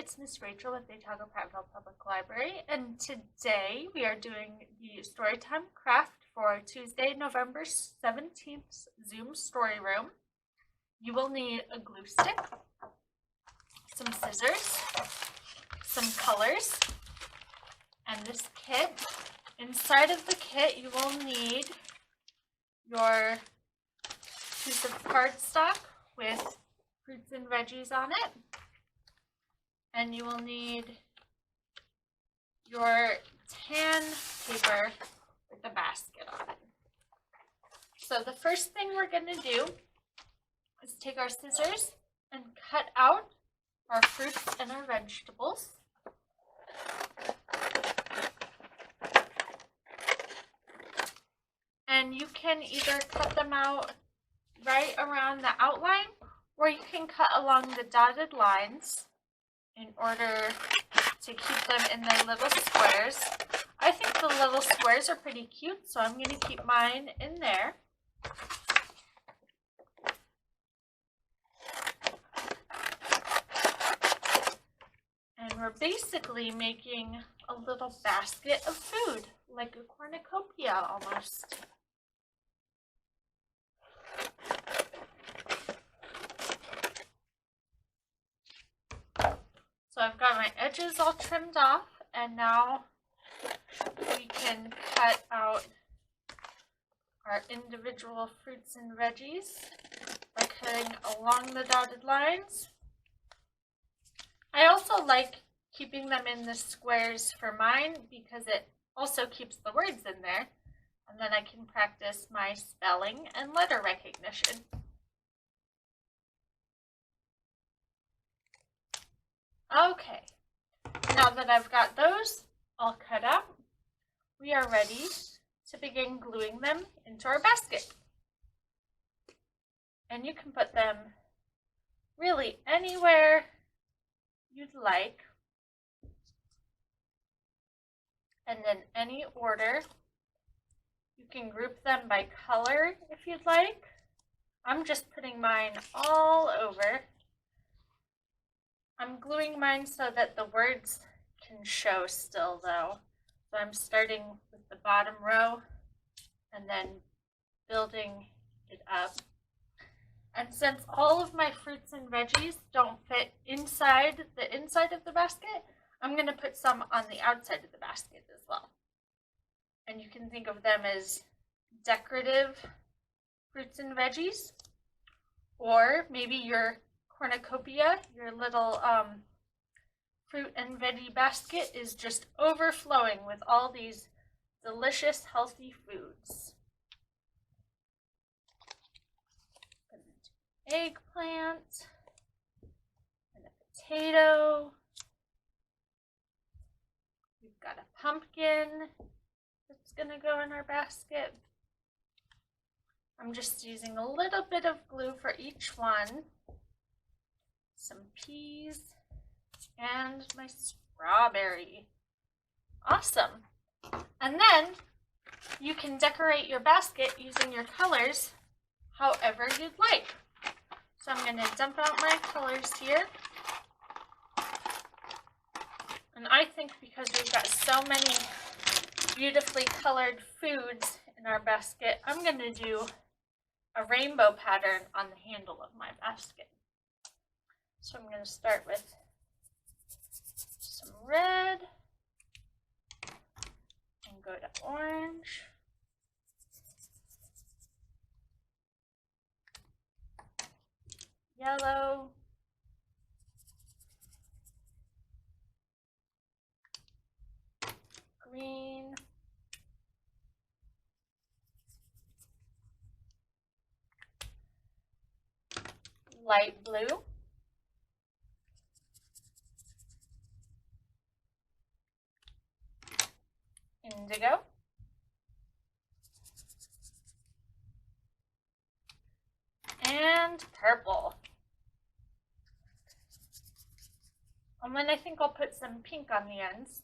it's Miss Rachel with the Otago Prattville Public Library, and today we are doing the Storytime Craft for Tuesday, November 17th Zoom Story Room. You will need a glue stick, some scissors, some colors, and this kit. Inside of the kit, you will need your piece of cardstock with fruits and veggies on it. And you will need your tan paper with a basket on it. So the first thing we're going to do is take our scissors and cut out our fruits and our vegetables. And you can either cut them out right around the outline, or you can cut along the dotted lines in order to keep them in their little squares. I think the little squares are pretty cute, so I'm going to keep mine in there. And we're basically making a little basket of food, like a cornucopia almost. So I've got my edges all trimmed off, and now we can cut out our individual fruits and veggies by cutting along the dotted lines. I also like keeping them in the squares for mine because it also keeps the words in there, and then I can practice my spelling and letter recognition. Okay, now that I've got those all cut out, we are ready to begin gluing them into our basket. And you can put them really anywhere you'd like, and in any order. You can group them by color if you'd like. I'm just putting mine all over. I'm gluing mine so that the words can show still though. So I'm starting with the bottom row and then building it up. And since all of my fruits and veggies don't fit inside of the basket, I'm going to put some on the outside of the basket as well. And you can think of them as decorative fruits and veggies, or maybe your cornucopia, your little fruit and veggie basket is just overflowing with all these delicious, healthy foods. An eggplant, and a potato. We've got a pumpkin that's going to go in our basket. I'm just using a little bit of glue for each one. Some peas, and my strawberry. Awesome. And then you can decorate your basket using your colors however you'd like. So I'm going to dump out my colors here. And I think because we've got so many beautifully colored foods in our basket, I'm going to do a rainbow pattern on the handle of my basket. So I'm going to start with some red and go to orange. Yellow. Green. Light blue. Indigo. And purple. And then I think I'll put some pink on the ends.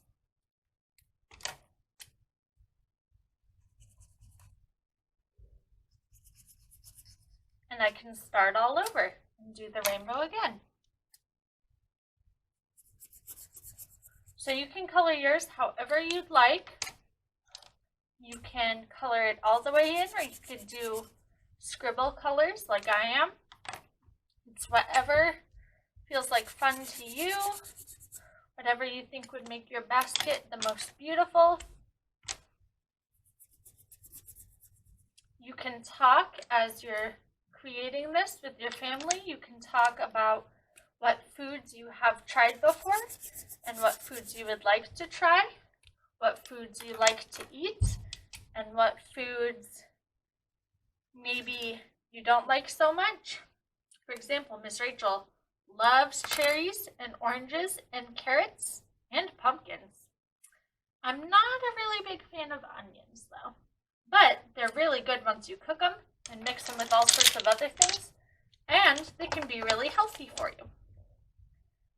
And I can start all over and do the rainbow again. So you can color yours however you'd like. You can color it all the way in, or you could do scribble colors like I am. It's whatever feels like fun to you, whatever you think would make your basket the most beautiful. You can talk as you're creating this with your family. You can talk about what foods you have tried before and what foods you would like to try, what foods you like to eat, and what foods maybe you don't like so much. For example, Miss Rachel loves cherries and oranges and carrots and pumpkins. I'm not a really big fan of onions though, but they're really good once you cook them and mix them with all sorts of other things, and they can be really healthy for you.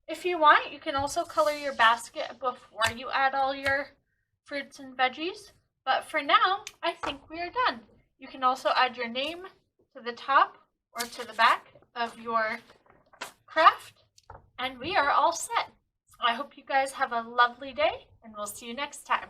If you want, you can also color your basket before you add all your fruits and veggies, but for now, I think we are done. You can also add your name to the top or to the back of your craft, and we are all set. I hope you guys have a lovely day, and we'll see you next time.